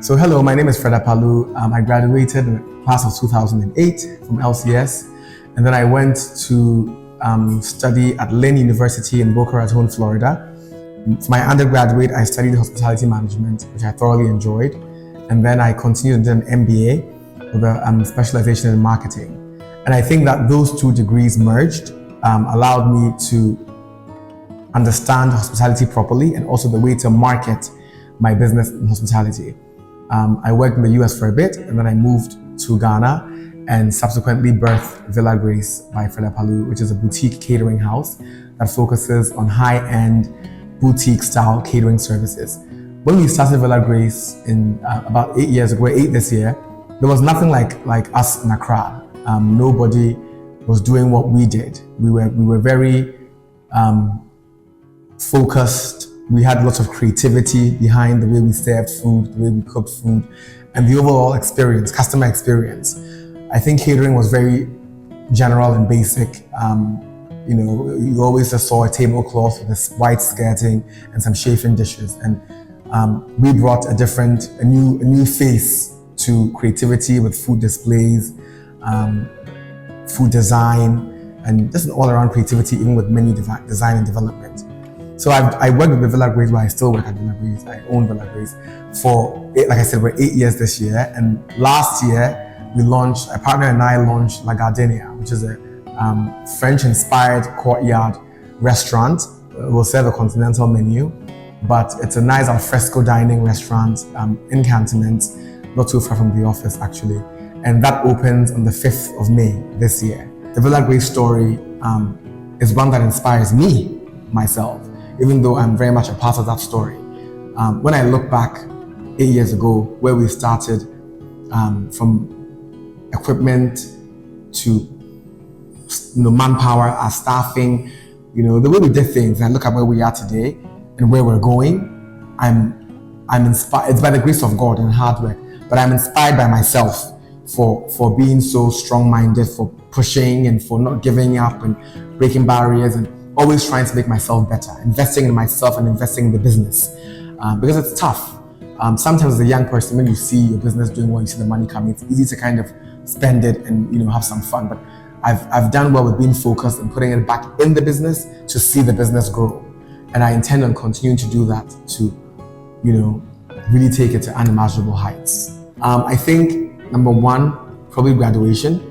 So hello, my name is Fred Apaloo. I graduated in the class of 2008 from LCS, and then I went to study at Lynn University in Boca Raton, Florida. For my undergraduate, I studied hospitality management, which I thoroughly enjoyed, and then I continued to do an MBA with a specialization in marketing. And I think that those two degrees merged allowed me to understand hospitality properly and also the way to market my business in hospitality. I worked in the US for a bit, and then I moved to Ghana and subsequently birthed Villa Grace by Fred Apaloo, which is a boutique catering house that focuses on high-end boutique style catering services. When we started Villa Grace in about 8 years ago, 8 this year, there was nothing like us in Accra. Nobody was doing what we did. We were very focused. We had lots of creativity behind the way we served food, the way we cooked food, and the overall experience, customer experience. I think catering was very general and basic. You always just saw a tablecloth with this white skirting and some chafing dishes. And we brought a new face to creativity with food displays, food design, and just an all-around creativity, even with menu design and development. So I worked with Villa Grace, but I still work at Villa Grace. I own Villa Grace for, like I said, we're 8 years this year. And last year, a partner and I launched La Gardenia, which is a French-inspired courtyard restaurant. We'll serve a continental menu, but it's a nice alfresco dining restaurant in Cantonment, not too far from the office actually. And that opens on the 5th of May this year. The Villa Grace story is one that inspires me, myself, even though I'm very much a part of that story. When I look back 8 years ago, where we started, from equipment to manpower, our staffing, the way we did things, and I look at where we are today and where we're going, I'm inspired. It's by the grace of God and hard work, but I'm inspired by myself for being so strong-minded, for pushing and for not giving up and breaking barriers and always trying to make myself better, investing in myself and investing in the business, because it's tough. Sometimes as a young person, when you see your business doing well, you see the money coming, it's easy to kind of spend it and have some fun. But I've done well with being focused and putting it back in the business to see the business grow, and I intend on continuing to do that to really take it to unimaginable heights. I think number one, probably graduation.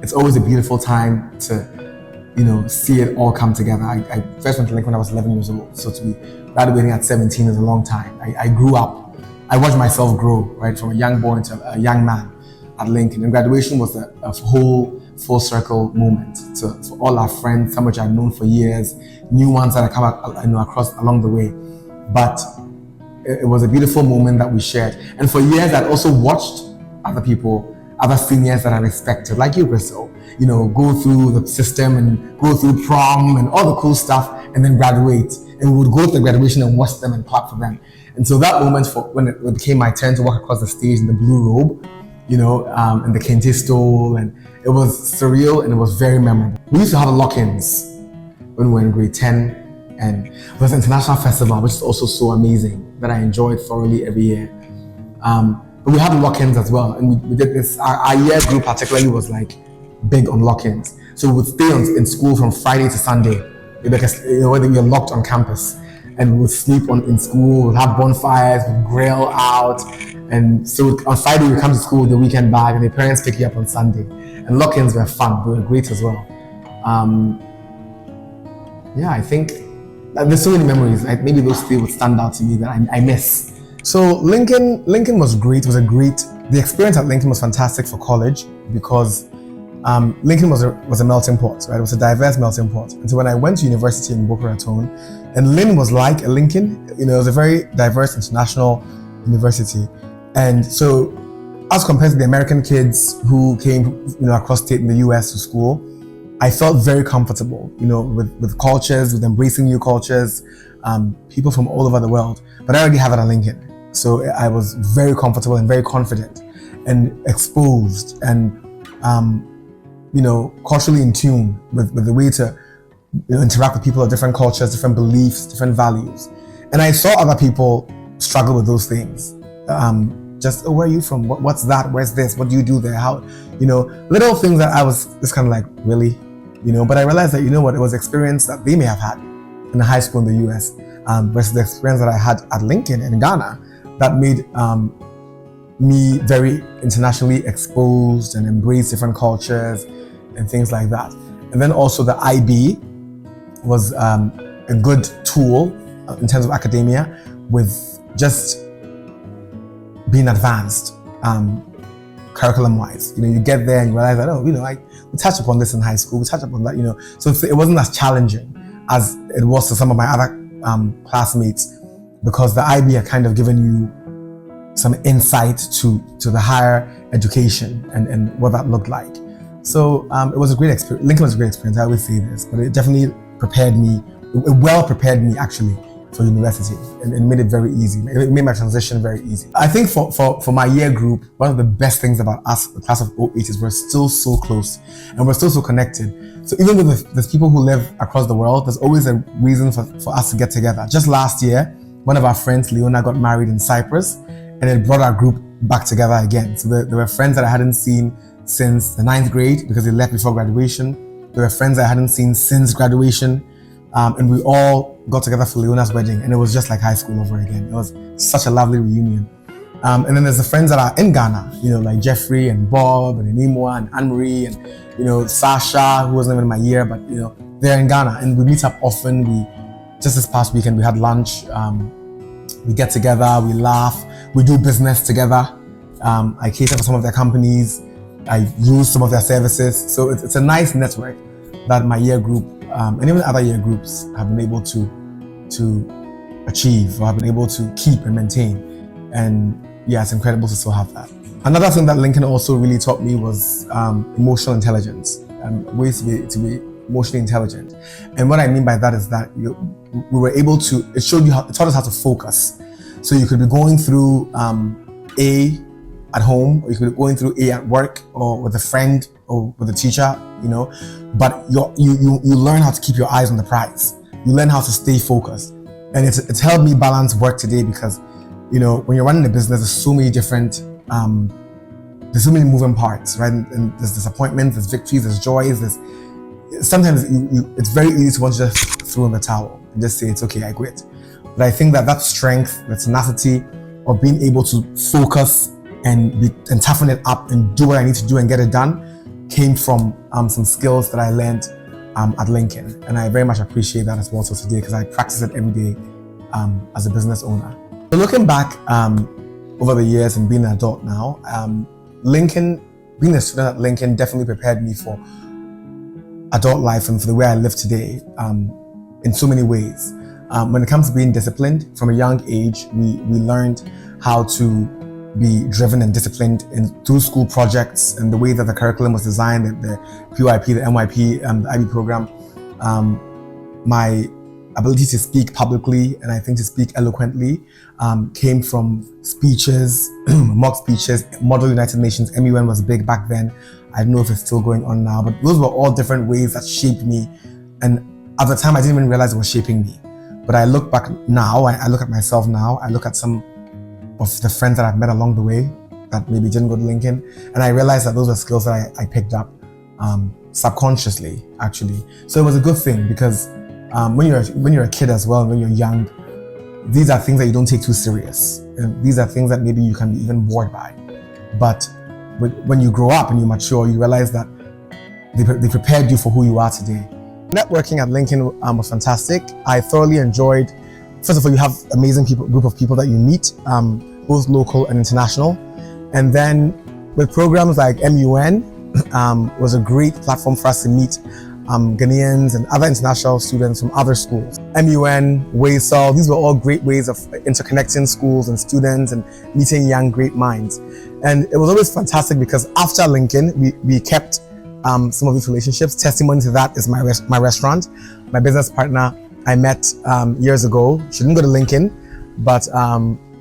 It's always a beautiful time to see it all come together. I first went to Lincoln when I was 11 years old, so to be graduating at 17 is a long time. I grew up. I watched myself grow, right, from a young boy to a young man at Lincoln. And graduation was a whole full circle moment for all our friends, some which I've known for years, new ones that I come across along the way. But it was a beautiful moment that we shared. And for years, I'd also watched other seniors that I respected, like you, Bristol, go through the system and go through prom and all the cool stuff and then graduate. And we would go to the graduation and watch them and clap for them. And so that moment when it became my turn to walk across the stage in the blue robe, and the kente stole, and it was surreal and it was very memorable. We used to have lock-ins when we were in grade 10, and it was an international festival, which is also so amazing that I enjoyed thoroughly every year. But we had lock-ins as well, and we did this. Our year group particularly was like big on lock-ins. So we would stay in school from Friday to Sunday, because we were locked on campus, and we would sleep in school. We'd have bonfires, we'd grill out, and so on Friday we come to school with the weekend bag, and the parents pick you up on Sunday. And lock-ins were fun; they were great as well. I think there's so many memories. Like maybe those three would stand out to me that I miss. So Lincoln was great. The experience at Lincoln was fantastic for college because Lincoln was a melting pot, right? It was a diverse melting pot. And so when I went to university in Boca Raton, and Lynn was like a Lincoln, it was a very diverse international university. And so as compared to the American kids who came across state in the US to school, I felt very comfortable, with cultures, with embracing new cultures, people from all over the world. But I already have it at Lincoln. So I was very comfortable and very confident and exposed and, culturally in tune with the way to interact with people of different cultures, different beliefs, different values. And I saw other people struggle with those things. just, oh, where are you from? What's that? Where's this? What do you do there? How, little things that I was just kind of like, really, but I realized that, it was experience that they may have had in the high school in the US versus the experience that I had at Lincoln in Ghana that made me very internationally exposed and embrace different cultures and things like that. And then also the IB was a good tool in terms of academia with just being advanced curriculum-wise. You get there and you realize that, we touched upon this in high school, we touched upon that, so it wasn't as challenging as it was to some of my other classmates, because the IB had kind of given you some insight to the higher education and what that looked like. So it was a great experience. Lincoln was a great experience, I always say this, but it definitely prepared me, it well prepared me actually for university, and it made it very easy. It made my transition very easy. I think for my year group, one of the best things about us, the class of 08, is we're still so close and we're still so connected. So even though there's people who live across the world, there's always a reason for us to get together. Just last year, one of our friends, Leona, got married in Cyprus, and it brought our group back together again. So there were friends that I hadn't seen since the 9th grade because they left before graduation. There were friends I hadn't seen since graduation. And we all got together for Leona's wedding, and it was just like high school over again. It was such a lovely reunion. And then there's the friends that are in Ghana, like Jeffrey and Bob and Enimwa and Anne-Marie and, Sasha, who wasn't even in my year, but, they're in Ghana, and we meet up often. Just this past weekend, we had lunch. We get together, we laugh, we do business together. I cater for some of their companies. I use some of their services. So it's a nice network that my year group and even other year groups have been able to achieve or have been able to keep and maintain. And yeah, it's incredible to still have that. Another thing that Lincoln also really taught me was emotional intelligence and ways to be emotionally intelligent. And what I mean by that is that we were able to, it taught us how to focus. So you could be going through A at home, or you could be going through A at work, or with a friend, or with a teacher, but you learn how to keep your eyes on the prize. You learn how to stay focused. And it's helped me balance work today because, when you're running a business, there's so many different, there's so many moving parts, right? And there's disappointments, there's victories, there's joys, sometimes it's very easy to want to just throw in the towel and just say, it's okay, I quit. But I think that strength, that tenacity of being able to focus and toughen it up and do what I need to do and get it done came from some skills that I learned at Lincoln. And I very much appreciate that as well so today, because I practice it every day as a business owner. So looking back over the years and being an adult now, being a student at Lincoln definitely prepared me for adult life and for the way I live today in so many ways. When it comes to being disciplined, from a young age, we learned how to be driven and disciplined through school projects and the way that the curriculum was designed, the PYP, the MYP, the IB program. My ability to speak publicly and I think to speak eloquently came from speeches, mock speeches. Model United Nations, MUN was big back then. I don't know if it's still going on now, but those were all different ways that shaped me. And at the time, I didn't even realize it was shaping me. But I look back now, I look at myself now, I look at some of the friends that I've met along the way that maybe didn't go to Lincoln, and I realized that those are skills that I picked up subconsciously, actually. So it was a good thing because when you're a kid as well, when you're young, these are things that you don't take too serious. And these are things that maybe you can be even bored by. But when you grow up and you mature, you realize that they prepared you for who you are today. Networking at Lincoln was fantastic. I thoroughly enjoyed. First of all, you have amazing group of people that you meet, both local and international. And then with programs like MUN, was a great platform for us to meet Ghanaians and other international students from other schools. MUN, WASL, these were all great ways of interconnecting schools and students and meeting young, great minds. And it was always fantastic because after Lincoln, we kept some of these relationships. Testimony to that is my restaurant. My business partner I met years ago. She didn't go to Lincoln, but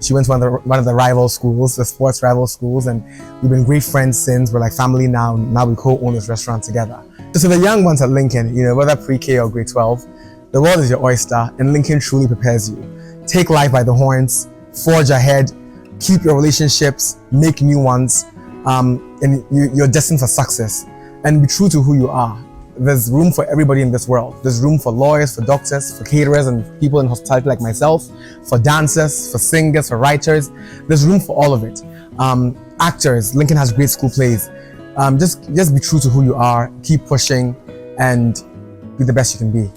she went to one of the rival schools, the sports rival schools, and we've been great friends since. We're like family now. Now we co-own this restaurant together. So the young ones at Lincoln, whether pre-K or grade 12, the world is your oyster, and Lincoln truly prepares you. Take life by the horns, forge ahead, keep your relationships, make new ones, and you're destined for success. And be true to who you are. There's room for everybody in this world. There's room for lawyers, for doctors, for caterers and people in hospitality like myself, for dancers, for singers, for writers. There's room for all of it. Actors, Lincoln has great school plays. Just be true to who you are, keep pushing, and be the best you can be.